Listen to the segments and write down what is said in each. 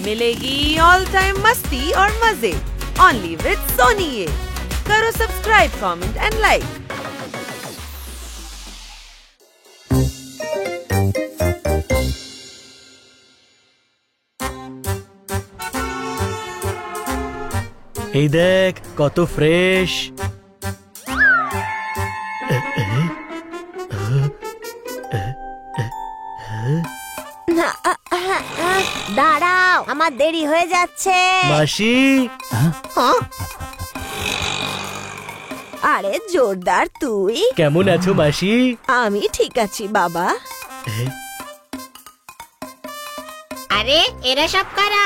मिलेगी all time मस्ती और मजे ओनली विद सोनी। ये करो सब्सक्राइब, कमेंट एंड लाइक। এই দেখ কত ফ্রেশ। দাঁড়াও, আমার দেরি হয়ে যাচ্ছে। মাসি, আরে জোরদার, তুই কেমন আছো মাসি? আমি ঠিক আছি বাবা। আরে এরা সব কারা?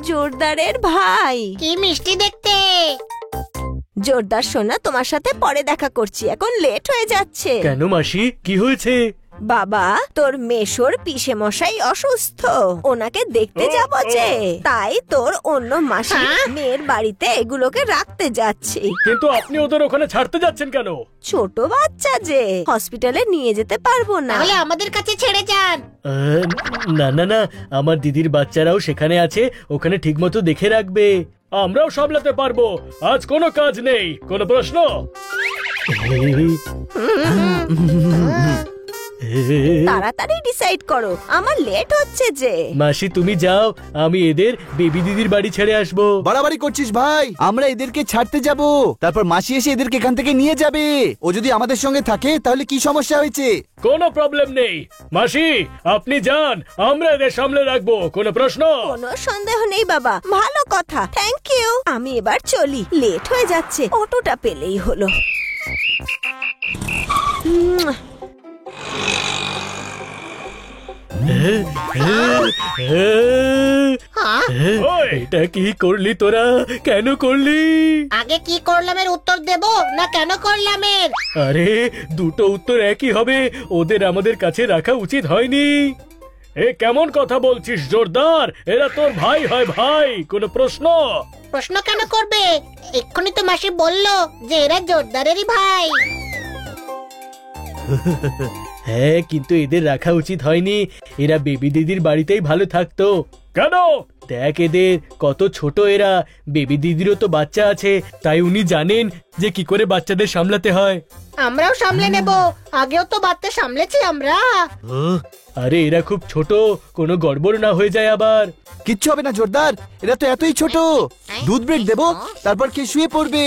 জোরদারের ভাই। কি মিষ্টি দেখতে। জোরদার সোনা, তোমার সাথে পরে দেখা করছি, এখন লেট হয়ে যাচ্ছে। কেন মাসি, কি হয়েছে? বাবা, তোর মেশোর পিসে মশাই অসুস্থ, ওনাকে দেখতে যাব যে, তাই তোর অন্য মাসি মেয়ের বাড়িতে এগুলোকে রাখতে যাচ্ছি। কিন্তু আপনি ওদের ওখানে ছাড়তে যাচ্ছেন কেন? ছোট বাচ্চা যে, হসপিটালে নিয়ে যেতে পারবো না। তাহলে আমাদের কাছে ছেড়ে যান। না না না, আমার দিদির বাচ্চারাও সেখানে আছে, ওখানে ঠিকমতো দেখে রাখবে। আমরাও সামলাতে পারবো, আজ কোনো কাজ নেই। কোনো প্রশ্ন? তাড়াতাড়ি ডিসাইড করো, আমার লেট হচ্ছে যে। মাসি তুমি যাও, আমি এদের বেবি দিদির বাড়ি ছেড়ে আসবো। বাড়াবাড়ি করছিস ভাই, আমরা এদেরকে ছাড়তে যাব, তারপর মাসি এসে এদেরকে এখান থেকে নিয়ে যাবে। ও যদি আমাদের সঙ্গে থাকে তাহলে কি সমস্যা হয়েছে? কোনো প্রবলেম নেই মাসি, আপনি যান, আমরা এদের সামলে রাখবো। কোনো প্রশ্ন? কোনো সন্দেহ নেই বাবা, ভালো কথা, থ্যাংক ইউ। আমি এবার চলি, লেট হয়ে যাচ্ছে, অটোটা পেলেই হলো। এটা কি করলি তোরা? কেন করলি? আগে কি করলাম এর উত্তর দেব না কেন করলাম এর? আরে দুটো উত্তর একই হবে, ওদের আমাদের কাছে রাখা উচিত হয়নি। এ কেমন কথা বলছিস জোরদার? এরা তোর ভাই হয় ভাই। কোনো প্রশ্ন? প্রশ্ন কেন করবে? এক্ষুনি তো মাসি বললো যে এরা জোরদারেরই ভাই। হ্যাঁ, কিন্তু এদের রাখা উচিত হয়নি, এরা বেবি দিদির বাড়িতেই ভালো থাকতো। কেন? দেখ এদের কত ছোট এরা, বেবি দিদিরও তো বাচ্চা আছে, তাই উনি জানেন যে কি করে বাচ্চাদের সামলাতে হয়। আমরাও সামলে নেব, আগেও তো বাচ্চা সামলেছি আমরা। আরে এরা খুব ছোট, কোনো গড়বড় না হয়ে যায় আবার। কিচ্ছু হবে না জোরদার, এরা তো এতই ছোট। দুধ ব্রেক দেবো, তারপর কে শুয়ে পড়বে।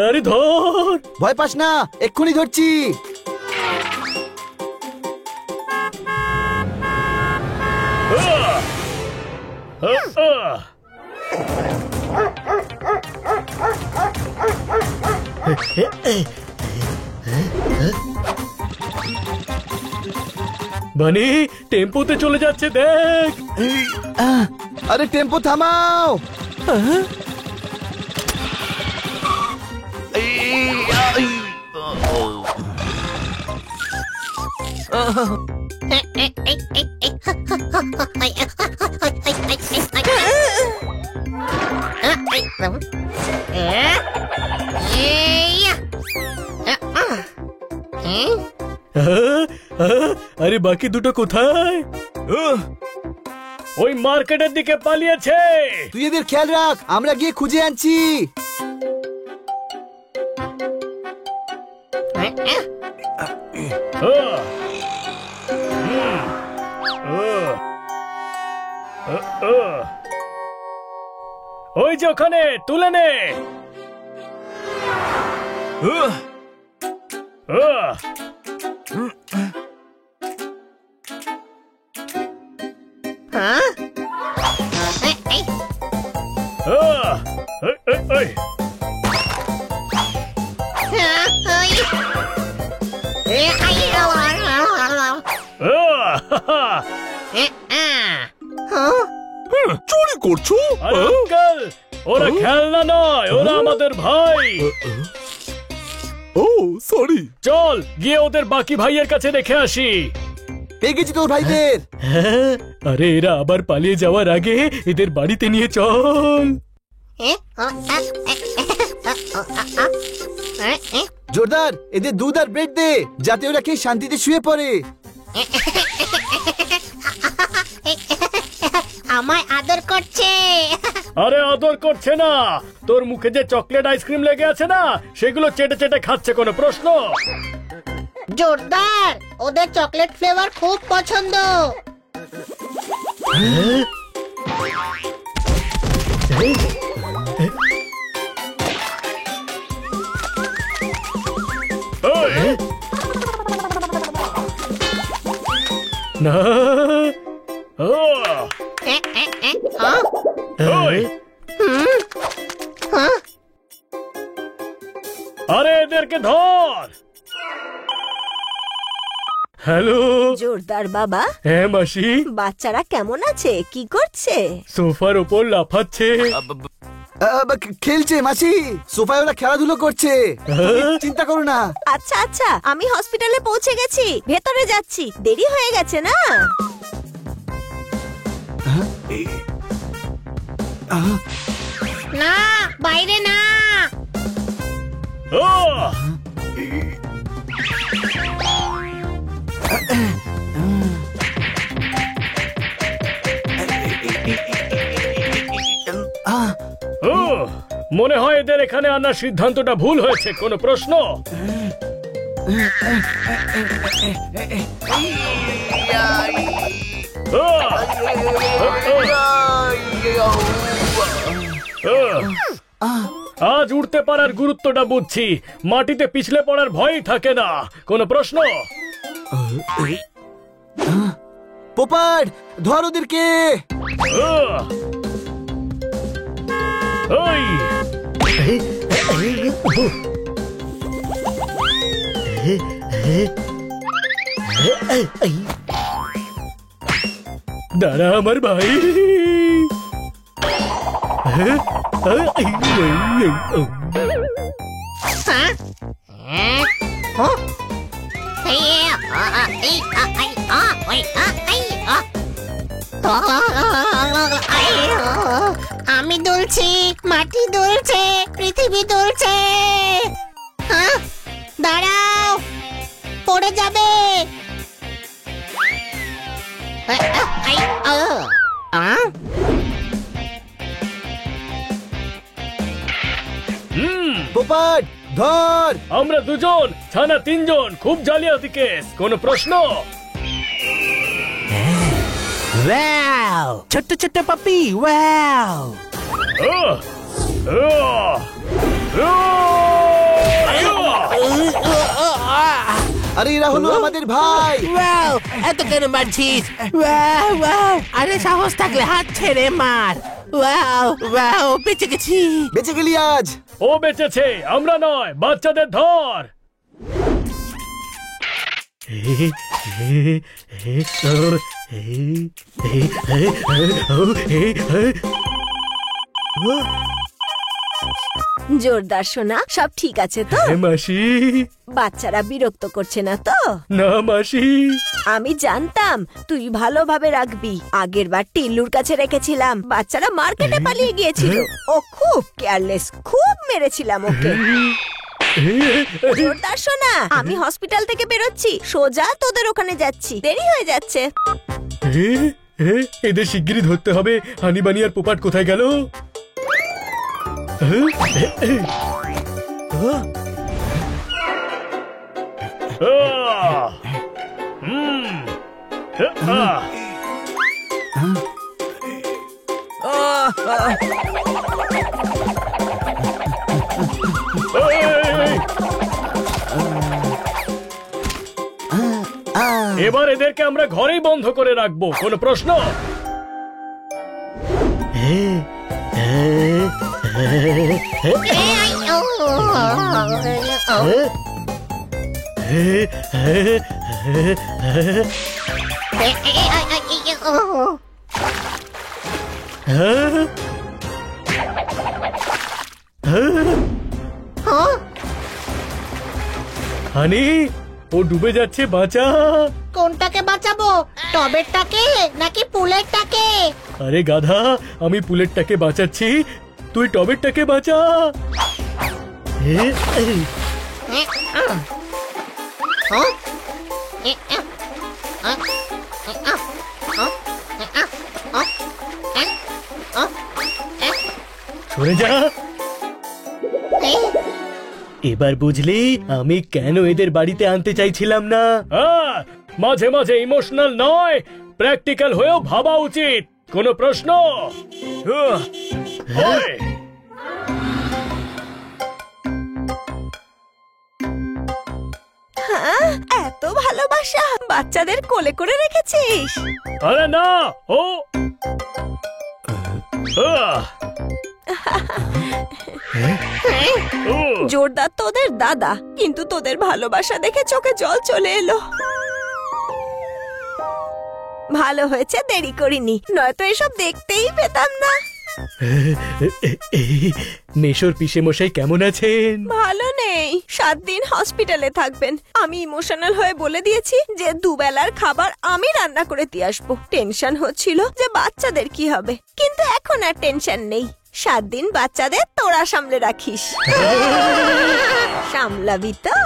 আরে ধর, ভয় পাস না, এক্ষুনি ধরছি। বানি টেম্পোতে চলে যাচ্ছে, দেখ। আরে টেম্পো থামাও। আরে বাকি দুটো কোথায়? ওই মার্কেটের দিকে পালিয়েছে। তুই এদের খেয়াল রাখ, আমরা গিয়ে খুঁজে আনছি। ওই যে ওখানে, তুলে নে। চুরি করছো? আঙ্কেল, ওরা খেলনা নয়, ওরা আমাদের ভাই। ও সরি। চল গিয়ে ওদের বাকি ভাইয়ের কাছে রেখে আসি। পেয়ে গেছি তোর ভাইদের। আরে এরা আবার পালিয়ে যাওয়ার আগে এদের বাড়িতে নিয়ে চল। জোরদার এদের দুধ আর ব্রেড দে, যাতে ওরা খেয়ে শান্তিতে শুয়ে পড়ে। আমায় আদর করছে। আরে আদর করছে না, তোর মুখে যে চকলেট আইসক্রিম লেগে আছে না, সেগুলো চেটে চেটে খাচ্ছে। কোনো প্রশ্ন? জোরদার, ওদের চকলেট ফ্লেভার খুব পছন্দ। এই! না ও ওই! আরে এদেরকে ধর। হ্যালো জোরদার বাবা, হ্যাঁ মাসি, বাচ্চারা কেমন আছে, কি করছে? সোফার ওপর লাফাচ্ছে। খেলছে মাসি, সোফায় ওরা খেলাধুলো করছে, চিন্তা করো না। আচ্ছা আচ্ছা, আমি হসপিটালে পৌঁছে গেছি, ভেতরে যাচ্ছি, দেরি হয়ে গেছে না? না, বাইরে না। ও ও, মনে হয় এদের এখানে আনার সিদ্ধান্তটা ভুল হয়েছে। কোনো প্রশ্ন? আজ উঠতে পারার গুরুত্বটা বুঝছি, মাটিতে পিছলে পড়ার ভয়ই থাকে না। কোনো প্রশ্ন? পোপাট ধর ওদেরকে। ওই দাঁড়া আমার ভাই। আমি দুলছি, মাটি দুলছে, পৃথিবী দুলছে। দাঁড়াও, পড়ে যাবে। পোপাট ধর। আমরা দুজন, ছানা তিনজন, খুব জালিয়াতি কেস। কোনো প্রশ্ন? ওয়াও, ছোট্ট ছোট্ট পাপি, ওয়াও। আরে এরা হলো আমাদের ভাই। ওয়াও, এত কেন মারছিস? ওয়াও ওয়াও, আরে সাহস থাকলে হাত ছেড়ে মার। ওয়াও ওয়াও, বেঁচে গেছি। বেঁচে গেলি আজ। ও বেঁচেছে, আমরা নয়। বাচ্চাদের ধর। জোরদার সোনা, সব ঠিক আছে তো? মাসি, বাচ্চারা বিরক্ত করছে না তো? না মাসি। আমি জানতাম তুই ভালোভাবে রাখবি। আগের বার টিল্লুর কাছে রেখেছিলাম, বাচ্চারা মার্কেটে পালিয়ে গিয়েছিল। ও খুব কেয়ারলেস, খুব মেরেছিলাম ওকে। জোরদার সোনা, আমি হসপিটাল থেকে বেরোচ্ছি, সোজা তোদের ওখানে যাচ্ছি, দেরি হয়ে যাচ্ছে। এদের শিগগিরই ধরতে হবে। হানিবানি আর পোপাট কোথায় গেল? এবার এদেরকে আমরা ঘরেই বন্ধ করে রাখবো। কোনো প্রশ্ন? হানি, ও ডুবে যাচ্ছে, বাঁচা। কোনটাকে বাঁচাবো, টবেরটাকে নাকি পুলেরটাকে? আরে গাধা, আমি পুলেরটাকে বাঁচাচ্ছি, তুই টবেরটাকে বাঁচা। সরে যা। এবার বুঝলি আমি কেন এদের বাড়িতে আনতে চাইছিলাম না? মাঝে মাঝে ইমোশনাল নয়, প্র্যাকটিক্যাল হয়েও ভাবা উচিত। কোনো প্রশ্ন? এত ভালোবাসা বাচ্চাদের কোলে করে রেখেছিস? আরে না, ও জোরদার তোদের দাদা, কিন্তু তোদের ভালোবাসা দেখে চোখে জল চলে এলো। ভালো হয়েছে দেরি করিনি, নয়তো এসব দেখতেই পেতাম না। মেশোর পিসে মশাই কেমন আছেন? ভালো নেই, 7 দিন হসপিটালে থাকবেন। আমি ইমোশনাল হয়ে বলে দিয়েছি যে দুবেলার খাবার আমি রান্না করে দিয়ে আসবো। টেনশন হচ্ছিল যে বাচ্চাদের কি হবে, কিন্তু এখন আর টেনশন নেই। 7 দিন বাচ্চাদের তোরা সামলে রাখিস। সামলাবি তো?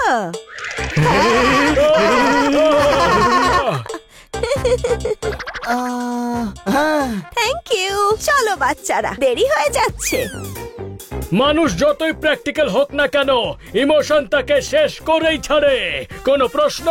Thank you. চলো বাচ্চারা, দেরি হয়ে যাচ্ছে। মানুষ যতই প্র্যাকটিক্যাল হোক না কেন, ইমোশন তাকে শেষ করেই ছাড়ে। কোনো প্রশ্ন?